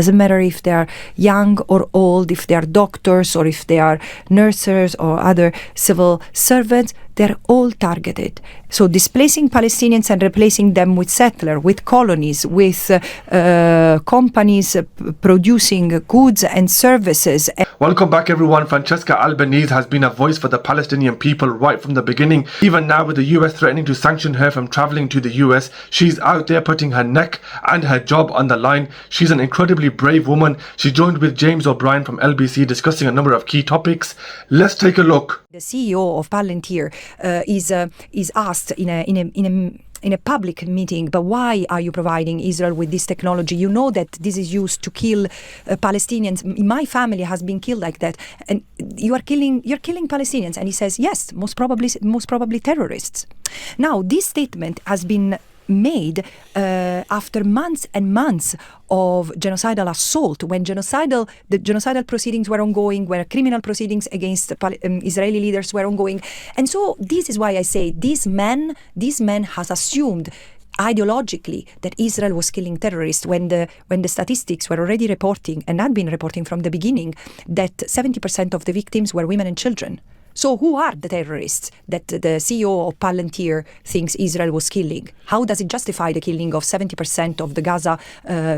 Doesn't matter if they are young or old, if they are doctors or if they are nurses or other civil servants, they're all targeted. So displacing Palestinians and replacing them with settlers, with colonies, with companies producing goods and services. Welcome back everyone. Francesca Albanese has been a voice for the Palestinian people right from the beginning. Even now with the US threatening to sanction her from travelling to the US, she's out there putting her neck and her job on the line. She's an incredibly brave woman. She joined with James O'Brien from LBC discussing a number of key topics. Let's take a look. The CEO of Palantir is asked in a public meeting, but why are you providing Israel with this technology? You know that this is used to kill Palestinians. My family has been killed like that, and you're killing Palestinians. And he says, yes, most probably terrorists. Now, this statement has been made after months and months of genocidal assault, when the genocidal proceedings were ongoing, where criminal proceedings against Israeli leaders were ongoing. And so this is why I say this man has assumed ideologically that Israel was killing terrorists when the statistics were already reporting, and had been reporting from the beginning, that 70% of the victims were women and children. So who are the terrorists that the CEO of Palantir thinks Israel was killing? How does it justify the killing of 70% of the Gaza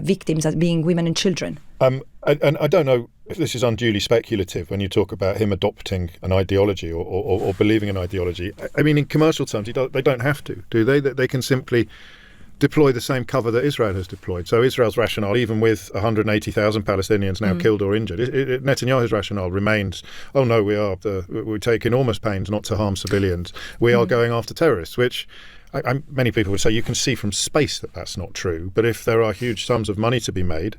victims as being women and children? And I don't know if this is unduly speculative when you talk about him adopting an ideology or believing an ideology. I mean, in commercial terms, they don't have to, do they? They can simply deploy the same cover that Israel has deployed. So Israel's rationale, even with 180,000 Palestinians now killed or injured, Netanyahu's rationale remains, oh no, we take enormous pains not to harm civilians. We are going after terrorists, which many people would say you can see from space that that's not true. But if there are huge sums of money to be made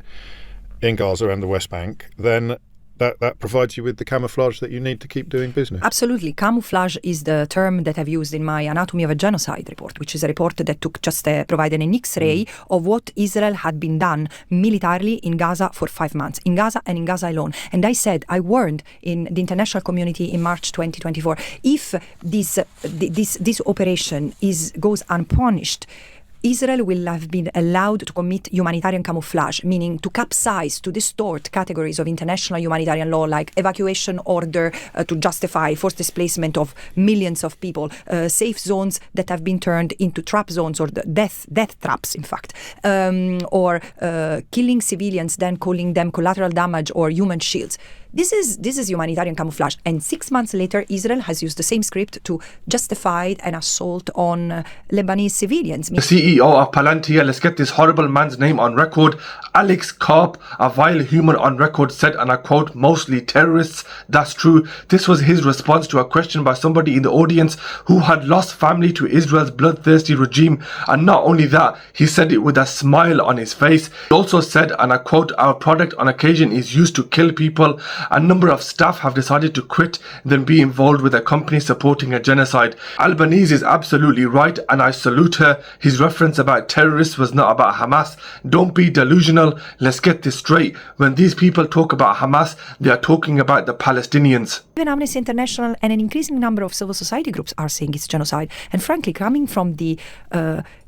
in Gaza and the West Bank, then that provides you with the camouflage that you need to keep doing business. Absolutely. Camouflage is the term that I've used in my Anatomy of a Genocide report, which is a report that took provided an X-ray of what Israel had been done militarily in Gaza for 5 months, in Gaza and in Gaza alone. And I warned in the international community in March 2024, if this operation goes unpunished, Israel will have been allowed to commit humanitarian camouflage, meaning to capsize, to distort categories of international humanitarian law, like evacuation order to justify forced displacement of millions of people, safe zones that have been turned into trap zones, or death traps, in fact, or killing civilians, then calling them collateral damage or human shields. This is humanitarian camouflage. And 6 months later, Israel has used the same script to justify an assault on Lebanese civilians. The CEO of Palantir, let's get this horrible man's name on record, Alex Karp, a vile human on record, said, and I quote, mostly terrorists. That's true. This was his response to a question by somebody in the audience who had lost family to Israel's bloodthirsty regime. And not only that, he said it with a smile on his face. He also said, and I quote, our product on occasion is used to kill people. A number of staff have decided to quit than be involved with a company supporting a genocide. Albanese is absolutely right, and I salute her. His reference about terrorists was not about Hamas. Don't be delusional. Let's get this straight. When these people talk about Hamas, they are talking about the Palestinians. Even Amnesty International and an increasing number of civil society groups are saying it's genocide. And frankly, coming from the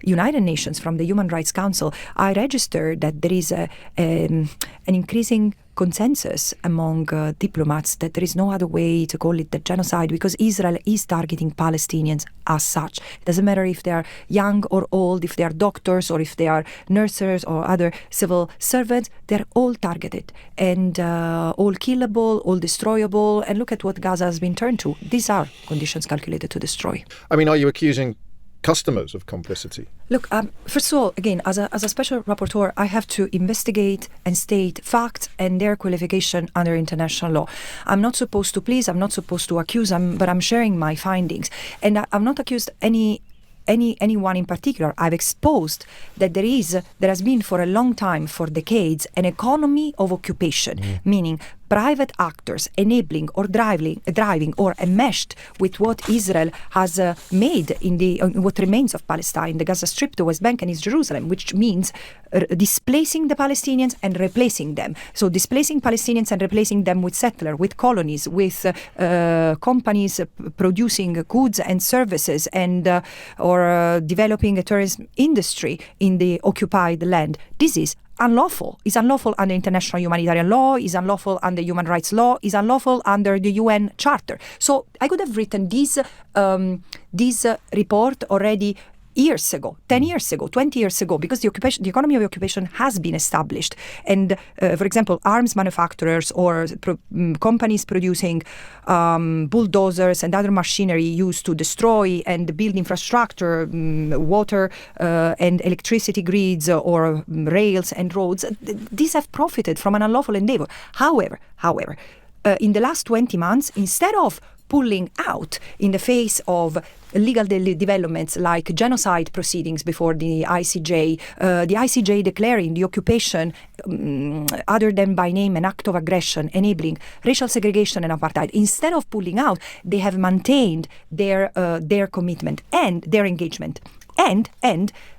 United Nations, from the Human Rights Council, I registered that there is an increasing consensus among diplomats that there is no other way to call it the genocide, because Israel is targeting Palestinians as such. It doesn't matter if they are young or old, if they are doctors or if they are nurses or other civil servants, they're all targeted and all killable, all destroyable. And look at what Gaza has been turned to. These are conditions calculated to destroy. I mean, are you accusing customers of complicity? Look, first of all, again, as a special rapporteur, I have to investigate and state facts and their qualification under international law. I'm not supposed to please, I'm not supposed to accuse, but I'm sharing my findings. And I've not accused anyone in particular. I've exposed that there has been for a long time, for decades, an economy of occupation, meaning private actors enabling or driving or enmeshed with what Israel has made in what remains of Palestine, the Gaza Strip, the West Bank and East Jerusalem, which means displacing the Palestinians and replacing them. So displacing Palestinians and replacing them with settlers, with colonies, with companies producing goods and services, or developing a tourism industry in the occupied land. This is unlawful. It's unlawful under international humanitarian law, it's unlawful under human rights law, it's unlawful under the UN Charter. So I could have written this report already years ago, 10 years ago, 20 years ago, because the economy of occupation has been established. And for example, arms manufacturers or companies producing bulldozers and other machinery used to destroy and build infrastructure, water and electricity grids or rails and roads, these have profited from an unlawful endeavor. However, in the last 20 months, instead of pulling out in the face of legal developments like genocide proceedings before the ICJ declaring the occupation other than by name an act of aggression, enabling racial segregation and apartheid. Instead of pulling out, they have maintained their commitment and their engagement. And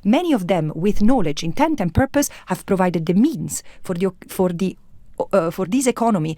many of them, with knowledge, intent, and purpose, have provided the means for this economy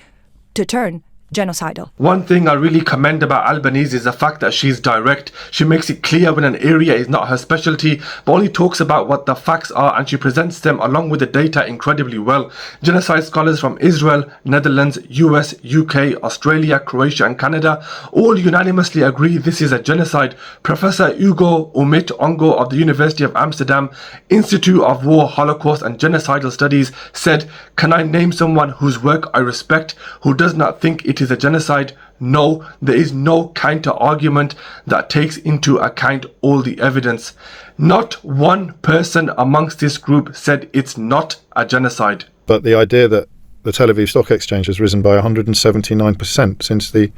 to turn genocidal. One thing I really commend about Albanese is the fact that she's direct. She makes it clear when an area is not her specialty, but only talks about what the facts are, and she presents them along with the data incredibly well. Genocide scholars from Israel, Netherlands, US, UK, Australia, Croatia and Canada all unanimously agree this is a genocide. Professor Hugo Umit Ongo of the University of Amsterdam, Institute of War, Holocaust and Genocidal Studies said, "Can I name someone whose work I respect, who does not think it is a genocide? No, there is no counter argument that takes into account all the evidence. Not one person amongst this group said it's not a genocide." But the idea that the Tel Aviv Stock Exchange has risen by 179% since the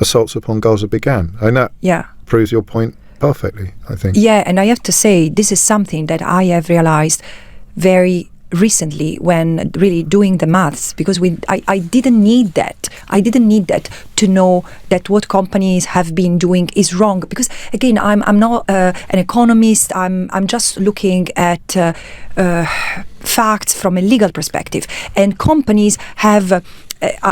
assaults upon Gaza began, and that proves your point perfectly, I think. Yeah, and I have to say, this is something that I have realized very recently when really doing the maths, because I didn't need that. I didn't need that to know that what companies have been doing is wrong. Because again, I'm not an economist. I'm just looking at facts from a legal perspective, and companies have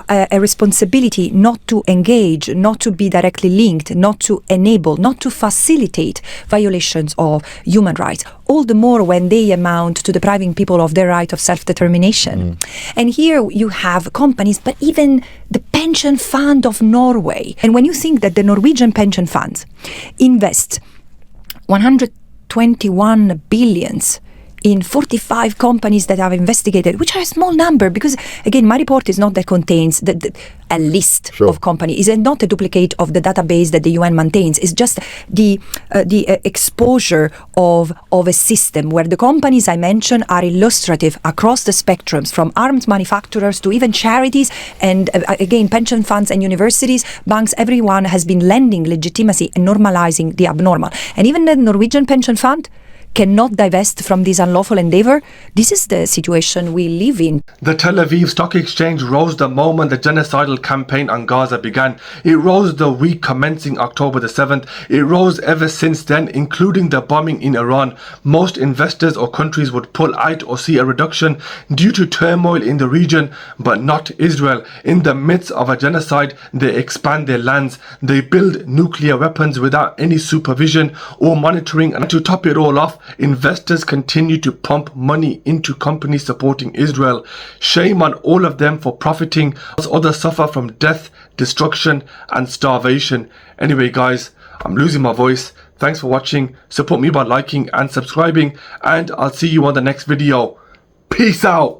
a responsibility not to engage, not to be directly linked, not to enable, not to facilitate violations of human rights, all the more when they amount to depriving people of their right of self-determination. And here you have companies, but even the pension fund of Norway. And when you think that the Norwegian pension funds invest 121 billions in 45 companies that I've investigated, which are a small number, because again, my report is not that contains a list of companies. It's not a duplicate of the database that the UN maintains. It's just the exposure of a system where the companies I mentioned are illustrative across the spectrums, from arms manufacturers to even charities, and again, pension funds and universities, banks, everyone has been lending legitimacy and normalizing the abnormal. And even the Norwegian pension fund cannot divest from this unlawful endeavor. This is the situation we live in. The Tel Aviv Stock Exchange rose the moment the genocidal campaign on Gaza began. It rose the week commencing October the 7th. It rose ever since then, including the bombing in Iran. Most investors or countries would pull out or see a reduction due to turmoil in the region, but not Israel. In the midst of a genocide, they expand their lands. They build nuclear weapons without any supervision or monitoring. And to top it all off, investors continue to pump money into companies supporting Israel. Shame on all of them for profiting, as others suffer from death, destruction and starvation. Anyway guys, I'm losing my voice. Thanks for watching. Support me by liking and subscribing, and I'll see you on the next video. Peace out.